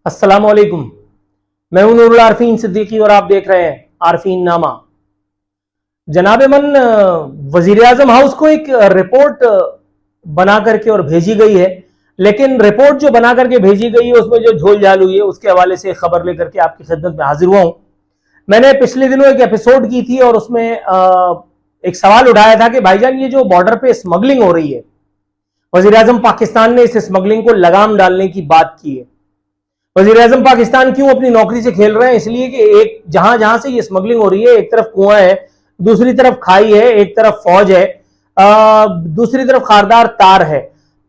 अस्सलामुअलैकुम, मैं हूं नूरुल आरफीन सिद्दीकी और आप देख रहे हैं आरफीन नामा। जनाब मन वजीर आजम हाउस को एक रिपोर्ट बना करके और भेजी गई है, लेकिन रिपोर्ट जो बना करके भेजी गई है उसमें जो झोल झाल हुई है उसके हवाले से खबर लेकर के आपकी खिदमत में हाजिर हुआ हूं। मैंने पिछले दिनों एक एपिसोड की थी और उसमें एक सवाल उठाया था कि भाईजान ये जो बॉर्डर पे स्मगलिंग हो रही है, वजीर आजम पाकिस्तान ने इस स्मगलिंग को लगाम डालने की बात की है। वजीर आजम पाकिस्तान क्यों अपनी नौकरी से खेल रहे हैं? इसलिए कि एक जहां जहां से ये स्मगलिंग हो रही है, एक तरफ कुआं है, दूसरी तरफ खाई है, एक तरफ फौज है, दूसरी तरफ खारदार तार है।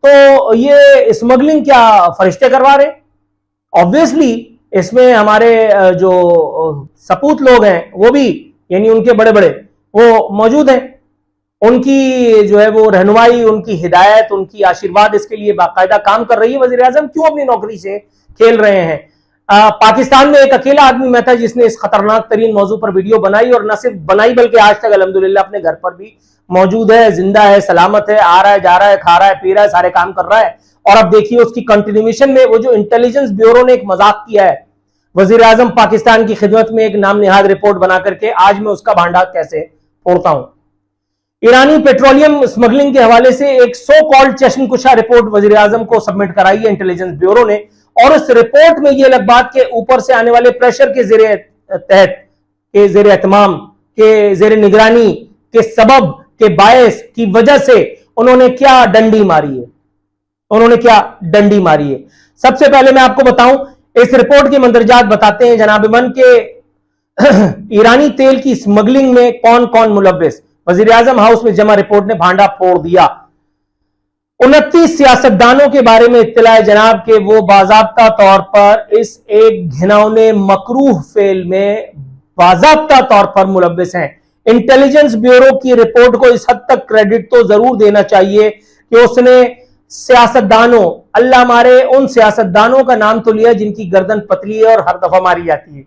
तो ये स्मगलिंग क्या फरिश्ते करवा रहे? ऑब्वियसली इसमें हमारे जो सपूत लोग हैं वो भी, यानी उनके बड़े बड़े वो मौजूद हैं। उनकी जो है वो रहनुमाई, उनकी हिदायत, उनकी आशीर्वाद इसके लिए बाकायदा काम कर रही है। वजीर आजम क्यों अपनी नौकरी से खेल रहे हैं? पाकिस्तान में एक अकेला आदमी मैं था जिसने इस खतरनाक तरीन मौजू पर वीडियो बनाई, और न सिर्फ बनाई बल्कि आज तक अल्हम्दुलिल्लाह अपने घर पर भी मौजूद है, जिंदा है, सलामत है, आ रहा है, जा रहा है, खा रहा है, पी रहा है, सारे काम कर रहा है। और अब देखिए उसकी कंटिन्यूएशन में वो जो इंटेलिजेंस ब्यूरो ने एक मजाक किया है वजीर आजम पाकिस्तान की खिदमत में एक नाम निहाद रिपोर्ट बना करके, आज मैं उसका भांडा कैसे फोड़ता हूं। ईरानी पेट्रोलियम स्मगलिंग के हवाले से एक सो कॉल्ड चश्मकुशा रिपोर्ट वजीर आजम को सबमिट कराई है इंटेलिजेंस ब्यूरो ने, और उस रिपोर्ट में यह लगबात के ऊपर से आने वाले प्रेशर के जेरे तहत, के जेरे एहतमाम, के जेरे निगरानी, के सबब, के बायस की वजह से उन्होंने क्या डंडी मारी है। उन्होंने क्या डंडी मारी है? सबसे पहले मैं आपको बताऊं, इस रिपोर्ट के मंदरजात बताते हैं जनाब मन के ईरानी तेल की स्मगलिंग में कौन कौन मुलव्विस। वजीर आजम हाउस में जमा रिपोर्ट ने भांडा फोड़ दिया। 29 सियासतदानों के बारे में इत्तला है जनाब के वो बाज़ाब्ता तौर पर इस एक घिनौने मकरूह फेल में बाज़ाब्ता तौर पर मुलव्विस हैं। इंटेलिजेंस ब्यूरो की रिपोर्ट को इस हद तक क्रेडिट तो जरूर देना चाहिए कि उसने सियासतदानों, अल्लाह मारे उन सियासतदानों का नाम तो लिया जिनकी गर्दन पतली है और हर दफा मारी जाती है।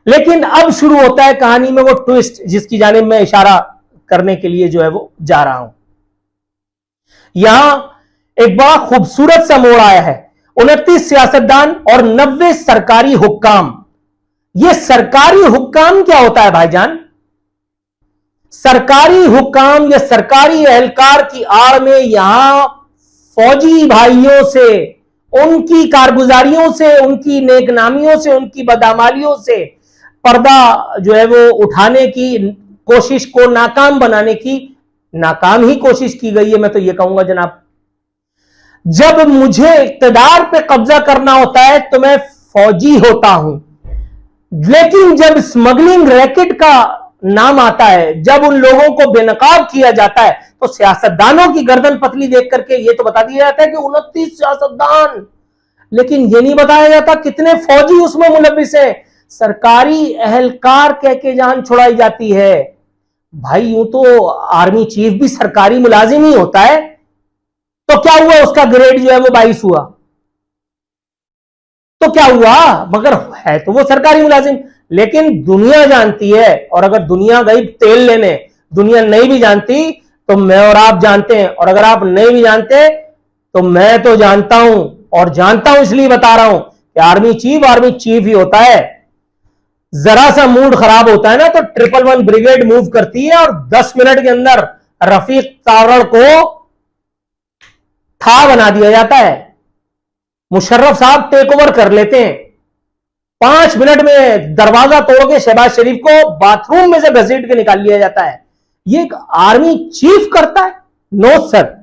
लेकिन अब शुरू होता है कहानी में वो ट्विस्ट जिसकी जानिब मैं इशारा करने के लिए जो है वो जा रहा हूं। यहां एक बड़ा खूबसूरत सा मोड़ आया है। 29 सियासतदान और 90 सरकारी हुक्काम। यह सरकारी हुक्काम क्या होता है भाईजान? सरकारी हुक्काम या सरकारी एहलकार की आड़ में यहां फौजी भाइयों से, उनकी कारगुजारियों से, उनकी नेकनामियों से, उनकी बदामालियों से पर्दा जो है वो उठाने की कोशिश को नाकाम बनाने की नाकाम ही कोशिश की गई है। मैं तो यह कहूंगा जनाब, जब मुझे इक्तदार पे कब्जा करना होता है तो मैं फौजी होता हूं, लेकिन जब स्मगलिंग रैकेट का नाम आता है, जब उन लोगों को बेनकाब किया जाता है, तो सियासतदानों की गर्दन पतली देख करके यह तो बता दिया जाता है कि 29 सियासतदान, लेकिन यह नहीं बताया जाता कितने फौजी उसमें मुलव्विस हैं। सरकारी एहलकार कह के जान छुड़ाई जाती है। भाई यूं तो आर्मी चीफ भी सरकारी मुलाजिम ही होता है, तो क्या हुआ? उसका ग्रेड जो है वो 22 हुआ, तो क्या हुआ? मगर है तो वो सरकारी मुलाजिम। लेकिन दुनिया जानती है, और अगर दुनिया गई तेल लेने, दुनिया नहीं भी जानती तो मैं और आप जानते हैं, और अगर आप नहीं भी जानते तो मैं तो जानता हूं, और जानता हूं इसलिए बता रहा हूं कि आर्मी चीफ ही होता है। जरा सा मूड खराब होता है ना तो 111 ब्रिगेड मूव करती है और 10 मिनट के अंदर रफीक तावड़ को था बना दिया जाता है। मुशर्रफ साहब टेक ओवर कर लेते हैं। 5 मिनट में दरवाजा तोड़ के शहबाज शरीफ को बाथरूम में से घसीट के निकाल लिया जाता है। ये एक आर्मी चीफ करता है? नो सर,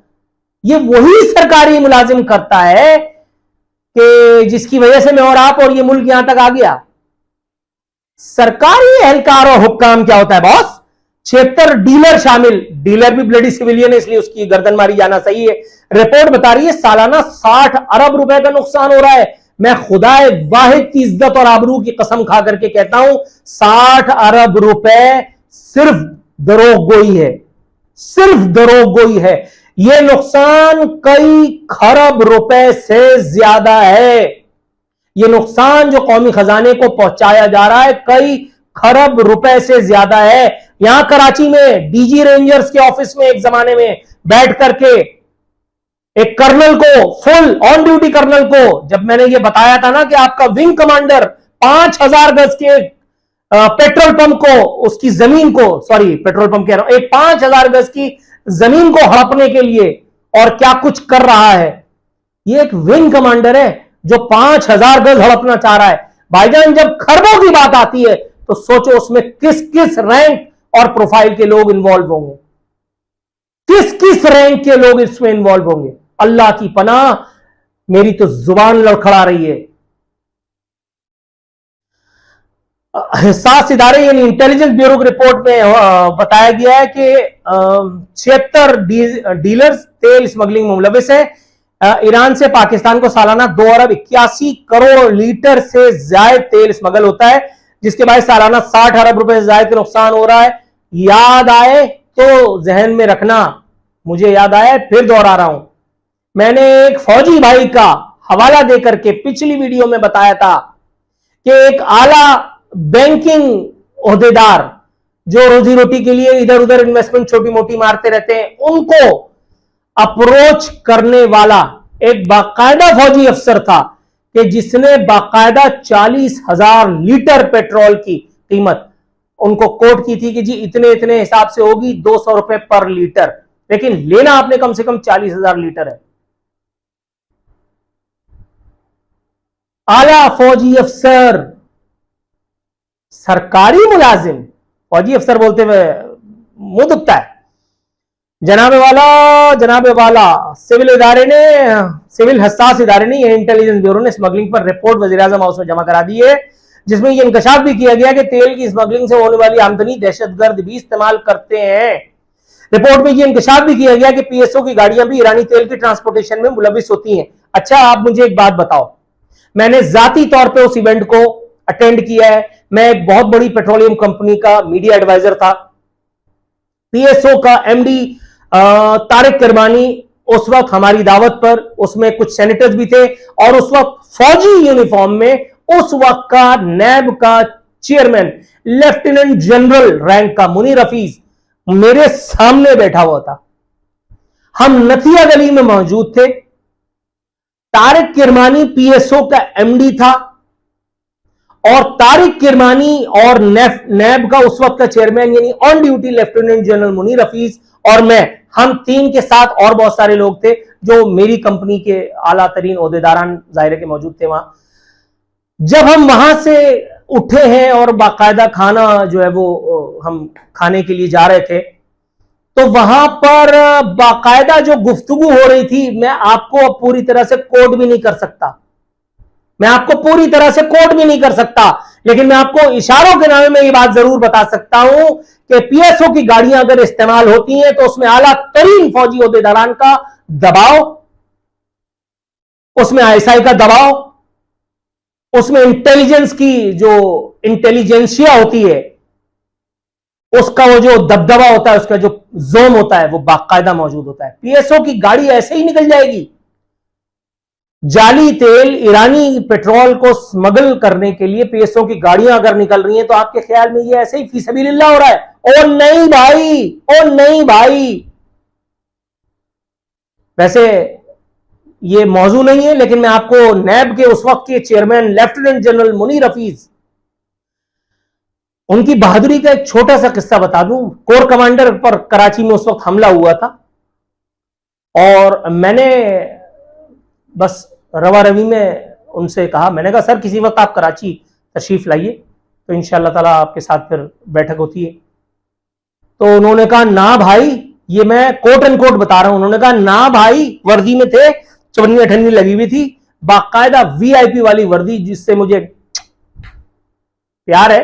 ये वही सरकारी मुलाजिम करता है कि जिसकी वजह से मैं और आप और ये मुल्क यहां तक आ गया। सरकारी एहलकार और हुक्काम क्या होता है बॉस? 76 डीलर शामिल, डीलर भी ब्लडी सिविलियन है इसलिए उसकी गर्दन मारी जाना सही है। रिपोर्ट बता रही है सालाना 60 अरब रुपए का नुकसान हो रहा है। मैं खुदाए वाहिद की इज्जत और आबरू की कसम खा करके कहता हूं 60 अरब रुपए सिर्फ दरोगोई है, सिर्फ दरोगोई है। यह नुकसान कई खरब रुपए से ज्यादा है। यह नुकसान जो कौमी खजाने को पहुंचाया जा रहा है कई खरब रुपए से ज्यादा है। यहां कराची में डीजी रेंजर्स के ऑफिस में एक जमाने में बैठ करके एक कर्नल को, फुल ऑन ड्यूटी कर्नल को, जब मैंने ये बताया था ना कि आपका विंग कमांडर 5000 गज के पेट्रोल पंप को, उसकी जमीन को, सॉरी पेट्रोल पंप कह रहा हूं, एक 5000 गज की जमीन को हड़पने के लिए और क्या कुछ कर रहा है। ये एक विंग कमांडर है जो 5000 गज हड़पना चाह रहा है। भाईजान, जब खरबों की बात आती है तो सोचो उसमें किस किस रैंक और प्रोफाइल के लोग इन्वॉल्व होंगे, किस किस रैंक के लोग इसमें इन्वॉल्व होंगे। अल्लाह की पनाह, मेरी तो जुबान लड़खड़ा रही है। हिसास इदारे यानी इंटेलिजेंस ब्यूरो की रिपोर्ट में बताया गया है कि 76 डीलर्स तेल स्मगलिंग में मुलविस है। ईरान से पाकिस्तान को सालाना 2 अरब 81 करोड़ लीटर से ज्यादा तेल स्मगल होता है, जिसके बाद सालाना 60 अरब रुपए से ज्यादा नुकसान हो रहा है। याद आए तो जहन में रखना, मुझे याद आया, फिर दोहरा रहा हूं। मैंने एक फौजी भाई का हवाला देकर के पिछली वीडियो में बताया था कि एक आला बैंकिंग ओहदेदार जो रोजी रोटी के लिए इधर उधर इन्वेस्टमेंट छोटी मोटी मारते रहते हैं, उनको अप्रोच करने वाला एक बाकायदा फौजी अफसर था कि जिसने बाकायदा 40,000 लीटर पेट्रोल की कीमत उनको कोट की थी कि जी इतने इतने हिसाब से होगी 200 रुपए पर लीटर, लेकिन लेना आपने कम से कम 40,000 लीटर है। आला फौजी अफसर, सरकारी मुलाजिम, फौजी अफसर बोलते हुए मुंह दुखता है। जनाबे वाला सिविल इदारे ने, सिविल हसास इदारे ने, इंटेलिजेंस ब्यूरो ने स्मगलिंग पर रिपोर्ट वज़ीर-ए-आज़म हाउस में जमा करा दी है, जिसमें यह इंकशाफ भी किया गया कि तेल की स्मगलिंग से होने वाली आमदनी दहशतगर्द भी इस्तेमाल करते हैं। रिपोर्ट में यह इंकशाफ भी किया गया कि पीएसओ की गाड़ियां भी ईरानी तेल के ट्रांसपोर्टेशन में मुलविस होती हैं। अच्छा, आप मुझे एक बात बताओ, मैंने जाती तौर पर उस इवेंट को अटेंड किया है। मैं एक बहुत बड़ी पेट्रोलियम कंपनी का मीडिया एडवाइजर था। पीएसओ का एमडी तारिक किरमानी उस वक्त हमारी दावत पर, उसमें कुछ सेनेटर्स भी थे, और उस वक्त फौजी यूनिफॉर्म में उस वक्त का नैब का चेयरमैन लेफ्टिनेंट जनरल रैंक का मुनीर हफीज मेरे सामने बैठा हुआ था। हम नथिया गली में मौजूद थे। तारिक किरमानी पीएसओ का एमडी था और तारिक किरमानी और नैब का उस वक्त का चेयरमैन यानी on duty lieutenant general Munir Hafeez और मैं, हम तीन के साथ और बहुत सारे लोग थे जो मेरी कंपनी के आला तरीन ओहदेदारान जाहिर के मौजूद थे वहां। जब हम वहां से उठे हैं और बाकायदा खाना जो है वो हम खाने के लिए जा रहे थे, तो वहां पर बाकायदा जो गुफ्तगू हो रही थी, मैं आपको अब पूरी तरह से कोट भी नहीं कर सकता, मैं आपको पूरी तरह से कोट भी नहीं कर सकता, लेकिन मैं आपको इशारों के नामे में ये बात जरूर बता सकता हूं कि पीएसओ की गाड़ियां अगर इस्तेमाल होती हैं तो उसमें आला तरीन फौजी ओहदेदारान का दबाव, उसमें आईएसआई का दबाव, उसमें इंटेलिजेंस की जो इंटेलिजेंसिया होती है उसका वो जो दबदबा होता है, उसका जो जोन होता है, वो बाकायदा मौजूद होता है। पीएसओ की गाड़ी ऐसे ही निकल जाएगी। जाली तेल, ईरानी पेट्रोल को स्मगल करने के लिए पीएसओ की गाड़ियां अगर निकल रही हैं तो आपके ख्याल में ये ऐसे ही फीसबिलिल्लाह हो रहा है? ओ नहीं भाई, ओ नहीं भाई। वैसे ये मौजू नहीं है, लेकिन मैं आपको नैब के उस वक्त के chairman lieutenant general Munir Hafeez, उनकी बहादुरी का एक छोटा सा किस्सा बता दूं। कोर कमांडर पर कराची में उस वक्त हमला हुआ था और मैंने बस रवा रवी में उनसे कहा, मैंने कहा सर किसी वक्त आप कराची तशरीफ लाइए तो इंशाअल्लाह ताला आपके साथ फिर बैठक होती है। तो उन्होंने कहा ना भाई, ये मैं कोट एंड कोट बता रहा हूं, उन्होंने कहा ना भाई, वर्दी में थे, चवन्नी अठन्नी लगी हुई थी, बाकायदा वीआईपी वाली वर्दी जिससे मुझे प्यार है,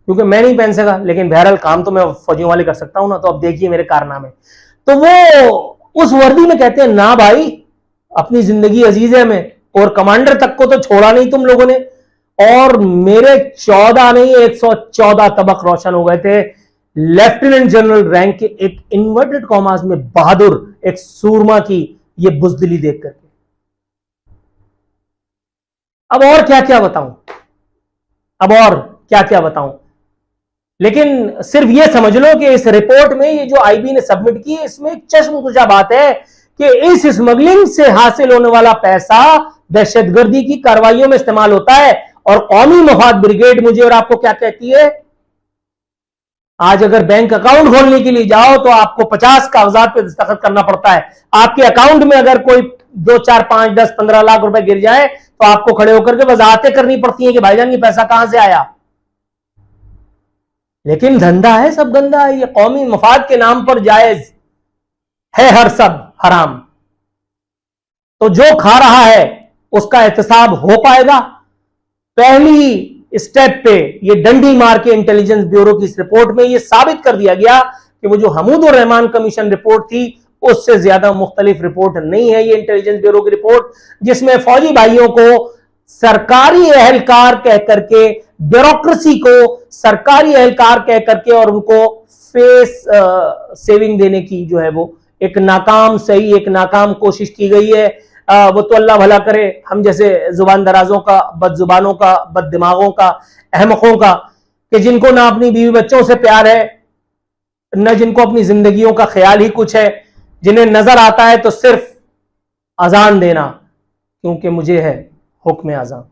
क्योंकि मैं नहीं पहन सका, लेकिन बहरहाल काम तो मैं फौजियों वाले कर सकता हूं ना। तो अब देखिए मेरे कारनामे। तो वो उस वर्दी में कहते हैं ना भाई, अपनी जिंदगी अजीज है हमें, और कमांडर तक को तो छोड़ा नहीं तुम लोगों ने, और मेरे 14 नहीं 114 तबक रोशन हो गए थे लेफ्टिनेंट जनरल रैंक के एक इन्वर्टेड कॉमास में बहादुर, एक सूरमा की ये बुजदिली देख करके। अब और क्या क्या बताऊं, अब और क्या क्या बताऊं। लेकिन सिर्फ ये समझ लो कि इस रिपोर्ट में ये जो आईबी ने सबमिट की है, इसमें एक चश्मकुशा बात है कि इस स्मगलिंग से हासिल होने वाला पैसा दहशतगर्दी की कार्रवाइयों में इस्तेमाल होता है। और कौमी मफाद ब्रिगेड मुझे और आपको क्या कहती है, आज अगर बैंक अकाउंट खोलने के लिए जाओ तो आपको 50 कागजात पे दस्तखत करना पड़ता है। आपके अकाउंट में अगर कोई 2, 4, 5, 10, 15 लाख रुपए गिर जाए तो आपको खड़े होकर के वजाहतें करनी पड़ती है कि भाईजान ये पैसा कहां से आया। लेकिन धंधा है सब गंदा है, ये कौमी मफाद के नाम पर जायज है हर सब हराम। तो जो खा रहा है उसका एहतसाब हो पाएगा। पहली स्टेप पे ये डंडी मार के इंटेलिजेंस ब्यूरो की इस रिपोर्ट में ये साबित कर दिया गया कि वो जो हमूदुर रहमान कमीशन रिपोर्ट थी उससे ज्यादा मुख्तलिफ रिपोर्ट नहीं है ये इंटेलिजेंस ब्यूरो की रिपोर्ट, जिसमें फौजी भाइयों को सरकारी एहलकार कह करके, ब्यूरोक्रेसी को सरकारी एहलकार कह करके और उनको फेस सेविंग देने की जो है वो एक नाकाम कोशिश की गई है। वो तो अल्लाह भला करे हम जैसे जुबान दराजों का, बदजुबानों का, बद दिमागों का, अहमकों का, कि जिनको ना अपनी बीवी बच्चों से प्यार है, न जिनको अपनी जिंदगियों का ख्याल ही कुछ है, जिन्हें नजर आता है तो सिर्फ अजान देना, क्योंकि मुझे है हुक्म अजान।